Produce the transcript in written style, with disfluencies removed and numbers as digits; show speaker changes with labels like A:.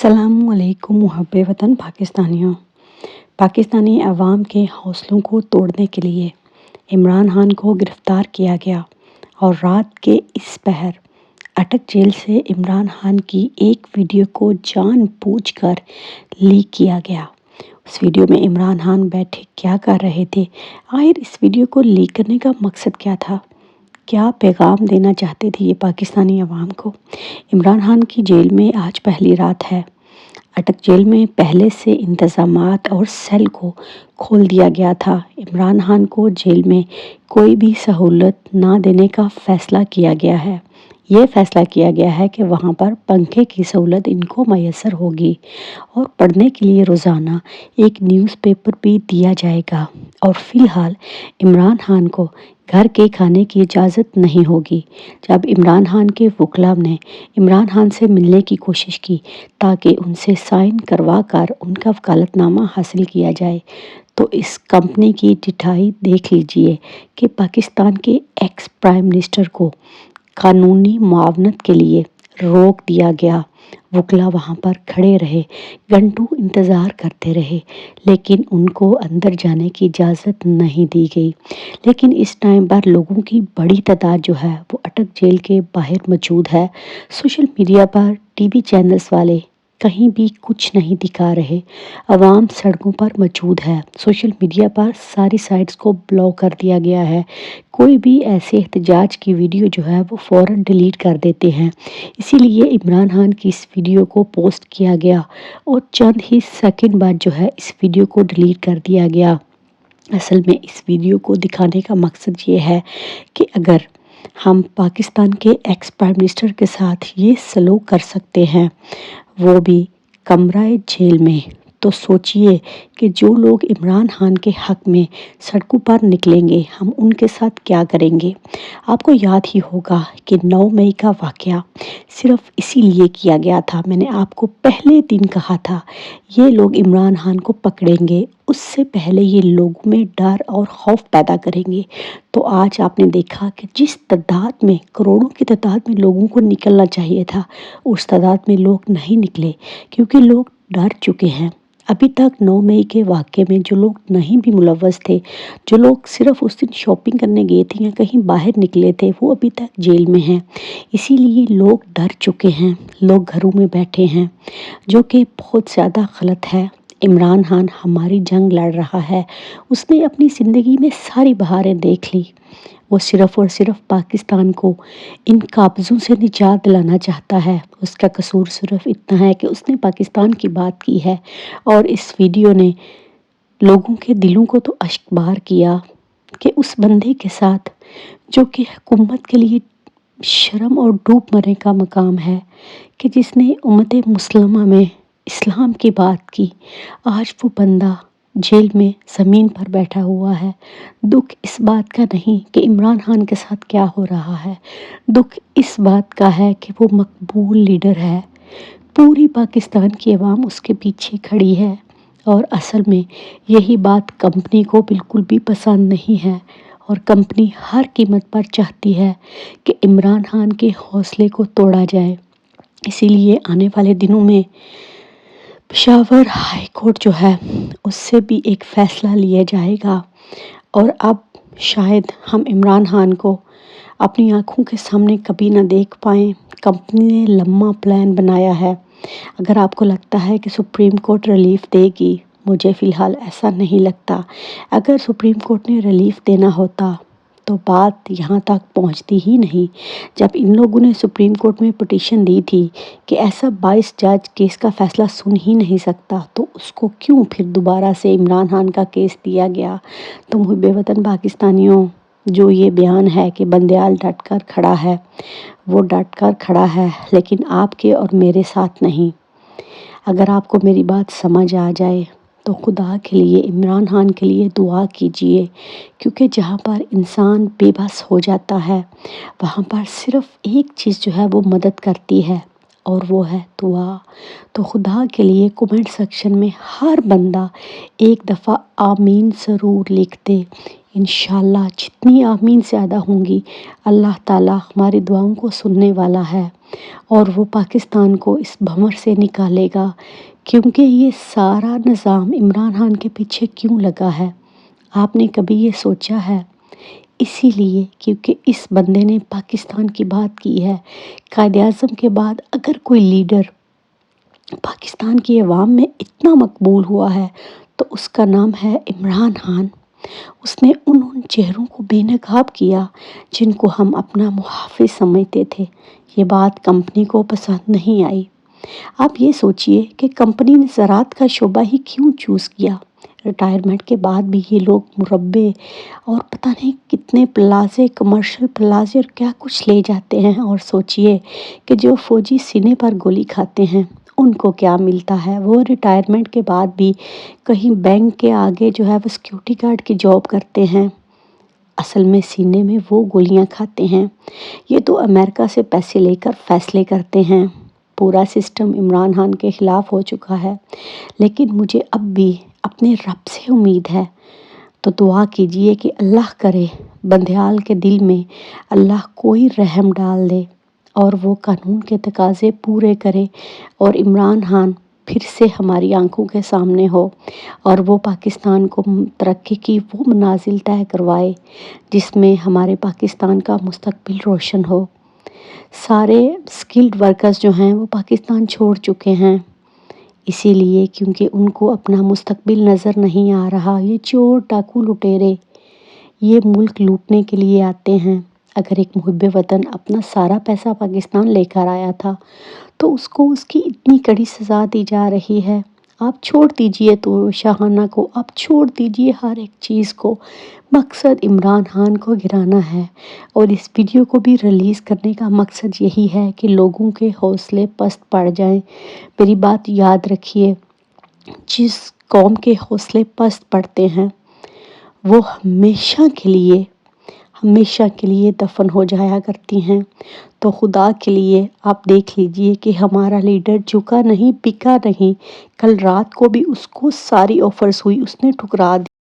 A: السلام علیکم محب وطن پاکستانیوں۔ پاکستانی عوام کے حوصلوں کو توڑنے کے لیے عمران خان کو گرفتار کیا گیا اور رات کے اس پہر اٹک جیل سے عمران خان کی ایک ویڈیو کو جان بوجھ کر لیک کیا گیا۔ اس ویڈیو میں عمران خان بیٹھے کیا کر رہے تھے؟ آخر اس ویڈیو کو لیک کرنے کا مقصد کیا تھا؟ کیا پیغام دینا چاہتے تھے یہ پاکستانی عوام کو؟ عمران خان کی جیل میں آج پہلی رات ہے۔ اٹک جیل میں پہلے سے انتظامات اور سیل کو کھول دیا گیا تھا۔ عمران خان کو جیل میں کوئی بھی سہولت نہ دینے کا فیصلہ کیا گیا ہے۔ یہ فیصلہ کیا گیا ہے کہ وہاں پر پنکھے کی سہولت ان کو میسر ہوگی اور پڑھنے کے لیے روزانہ ایک نیوز پیپر بھی دیا جائے گا، اور فی الحال عمران خان کو گھر کے کھانے کی اجازت نہیں ہوگی۔ جب عمران خان کے وکلاء نے عمران خان سے ملنے کی کوشش کی تاکہ ان سے سائن کروا کر ان کا وکالت نامہ حاصل کیا جائے، تو اس کمپنی کی ڈٹائی دیکھ لیجئے کہ پاکستان کے ایکس پرائم منسٹر کو قانونی معاونت کے لیے روک دیا گیا۔ وکلاء وہاں پر کھڑے رہے، گھنٹوں انتظار کرتے رہے، لیکن ان کو اندر جانے کی اجازت نہیں دی گئی۔ لیکن اس ٹائم پر لوگوں کی بڑی تعداد جو ہے وہ اٹک جیل کے باہر موجود ہے۔ سوشل میڈیا پر ٹی وی چینلز والے کہیں بھی کچھ نہیں دکھا رہے، عوام سڑکوں پر موجود ہے۔ سوشل میڈیا پر ساری سائٹس کو بلاک کر دیا گیا ہے۔ کوئی بھی ایسے احتجاج کی ویڈیو جو ہے وہ فوراً ڈیلیٹ کر دیتے ہیں۔ اسی لیے عمران خان کی اس ویڈیو کو پوسٹ کیا گیا اور چند ہی سیکنڈ بعد جو ہے اس ویڈیو کو ڈیلیٹ کر دیا گیا۔ اصل میں اس ویڈیو کو دکھانے کا مقصد یہ ہے کہ اگر ہم پاکستان کے ایکس پرائم منسٹر کے ساتھ یہ سلوک کر سکتے ہیں، وہ بھی کمرہ جیل میں، تو سوچئے کہ جو لوگ عمران خان کے حق میں سڑکوں پر نکلیں گے، ہم ان کے ساتھ کیا کریں گے۔ آپ کو یاد ہی ہوگا کہ 9 مئی کا واقعہ صرف اسی لیے کیا گیا تھا۔ میں نے آپ کو پہلے دن کہا تھا یہ لوگ عمران خان کو پکڑیں گے، اس سے پہلے یہ لوگوں میں ڈر اور خوف پیدا کریں گے۔ تو آج آپ نے دیکھا کہ جس تعداد میں، کروڑوں کی تعداد میں لوگوں کو نکلنا چاہیے تھا، اس تعداد میں لوگ نہیں نکلے، کیونکہ لوگ ڈر چکے ہیں۔ ابھی تک 9 مئی کے واقعے میں جو لوگ نہیں بھی ملوث تھے، جو لوگ صرف اس دن شاپنگ کرنے گئے تھے یا کہیں باہر نکلے تھے، وہ ابھی تک جیل میں ہیں۔ اسی لیے لوگ ڈر چکے ہیں، لوگ گھروں میں بیٹھے ہیں، جو کہ بہت زیادہ غلط ہے۔ عمران خان ہماری جنگ لڑ رہا ہے، اس نے اپنی زندگی میں ساری بہاریں دیکھ لی، وہ صرف اور صرف پاکستان کو ان قابضوں سے نجات دلانا چاہتا ہے۔ اس کا قصور صرف اتنا ہے کہ اس نے پاکستان کی بات کی ہے، اور اس ویڈیو نے لوگوں کے دلوں کو تو اشک بار کیا کہ اس بندے کے ساتھ، جو کہ حکومت کے لیے شرم اور ڈوب مرنے کا مقام ہے، کہ جس نے امت مسلمہ میں اسلام کی بات کی، آج وہ بندہ جیل میں زمین پر بیٹھا ہوا ہے۔ دکھ اس بات کا نہیں کہ عمران خان کے ساتھ کیا ہو رہا ہے، دکھ اس بات کا ہے کہ وہ مقبول لیڈر ہے، پوری پاکستان کی عوام اس کے پیچھے کھڑی ہے، اور اصل میں یہی بات کمپنی کو بالکل بھی پسند نہیں ہے، اور کمپنی ہر قیمت پر چاہتی ہے کہ عمران خان کے حوصلے کو توڑا جائے۔ اسی لیے آنے والے دنوں میں پشاور ہائی کورٹ جو ہے اس سے بھی ایک فیصلہ لیا جائے گا، اور اب شاید ہم عمران خان کو اپنی آنکھوں کے سامنے کبھی نہ دیکھ پائیں۔ کمپنی نے لمبا پلان بنایا ہے۔ اگر آپ کو لگتا ہے کہ سپریم کورٹ ریلیف دے گی، مجھے فی الحال ایسا نہیں لگتا۔ اگر سپریم کورٹ نے ریلیف دینا ہوتا تو بات یہاں تک پہنچتی ہی نہیں۔ جب ان لوگوں نے سپریم کورٹ میں پٹیشن دی تھی کہ ایسا 22 جج کیس کا فیصلہ سن ہی نہیں سکتا، تو اس کو کیوں پھر دوبارہ سے عمران خان کا کیس دیا گیا؟ تو محب وطن پاکستانیوں، جو یہ بیان ہے کہ بندیال ڈٹ کر کھڑا ہے، وہ ڈٹ کر کھڑا ہے، لیکن آپ کے اور میرے ساتھ نہیں۔ اگر آپ کو میری بات سمجھ آ جائے تو خدا کے لیے عمران خان کے لیے دعا کیجئے، کیونکہ جہاں پر انسان بے بس ہو جاتا ہے، وہاں پر صرف ایک چیز جو ہے وہ مدد کرتی ہے، اور وہ ہے دعا۔ تو خدا کے لیے کومنٹ سیکشن میں ہر بندہ ایک دفعہ آمین ضرور لکھ دے۔ انشاءاللہ جتنی آمین زیادہ ہوں گی اللہ تعالیٰ ہماری دعاؤں کو سننے والا ہے اور وہ پاکستان کو اس بھنور سے نکالے گا، کیونکہ یہ سارا نظام عمران خان کے پیچھے کیوں لگا ہے؟ آپ نے کبھی یہ سوچا ہے؟ اسی لیے کیونکہ اس بندے نے پاکستان کی بات کی ہے۔ قائد اعظم کے بعد اگر کوئی لیڈر پاکستان کی عوام میں اتنا مقبول ہوا ہے تو اس کا نام ہے عمران خان۔ اس نے ان چہروں کو بے نقاب کیا جن کو ہم اپنا محافظ سمجھتے تھے۔ یہ بات کمپنی کو پسند نہیں آئی۔ آپ یہ سوچئے کہ کمپنی نے زراعت کا شعبہ ہی کیوں چوز کیا؟ ریٹائرمنٹ کے بعد بھی یہ لوگ مربے اور پتہ نہیں کتنے پلازے، کمرشل پلازے اور کیا کچھ لے جاتے ہیں، اور سوچئے کہ جو فوجی سینے پر گولی کھاتے ہیں ان کو کیا ملتا ہے؟ وہ ریٹائرمنٹ کے بعد بھی کہیں بینک کے آگے جو ہے وہ سیکیورٹی گارڈ کی جاب کرتے ہیں، اصل میں سینے میں وہ گولیاں کھاتے ہیں۔ یہ تو امریکہ سے پیسے لے کر فیصلے کرتے ہیں۔ پورا سسٹم عمران خان کے خلاف ہو چکا ہے، لیکن مجھے اب بھی اپنے رب سے امید ہے، تو دعا کیجئے کہ اللہ کرے بندیال کے دل میں اللہ کوئی رحم ڈال دے اور وہ قانون کے تقاضے پورے کرے اور عمران خان پھر سے ہماری آنکھوں کے سامنے ہو اور وہ پاکستان کو ترقی کی وہ منازل طے کروائے جس میں ہمارے پاکستان کا مستقبل روشن ہو۔ سارے سکلڈ ورکرز جو ہیں وہ پاکستان چھوڑ چکے ہیں، اسی لیے کیونکہ ان کو اپنا مستقبل نظر نہیں آ رہا۔ یہ چور، ڈاکو، لٹیرے یہ ملک لوٹنے کے لیے آتے ہیں۔ اگر ایک محب وطن اپنا سارا پیسہ پاکستان لے کر آیا تھا تو اس کو اس کی اتنی کڑی سزا دی جا رہی ہے۔ آپ چھوڑ دیجئے تو شاہانہ کو، آپ چھوڑ دیجئے ہر ایک چیز کو، مقصد عمران خان کو گرانا ہے۔ اور اس ویڈیو کو بھی ریلیز کرنے کا مقصد یہی ہے کہ لوگوں کے حوصلے پست پڑ جائیں۔ میری بات یاد رکھیے، جس قوم کے حوصلے پست پڑتے ہیں وہ ہمیشہ کے لیے دفن ہو جایا کرتی ہیں۔ تو خدا کے لیے آپ دیکھ لیجئے کہ ہمارا لیڈر جھکا نہیں، بکا نہیں۔ کل رات کو بھی اس کو ساری آفرز ہوئی، اس نے ٹھکرا دی۔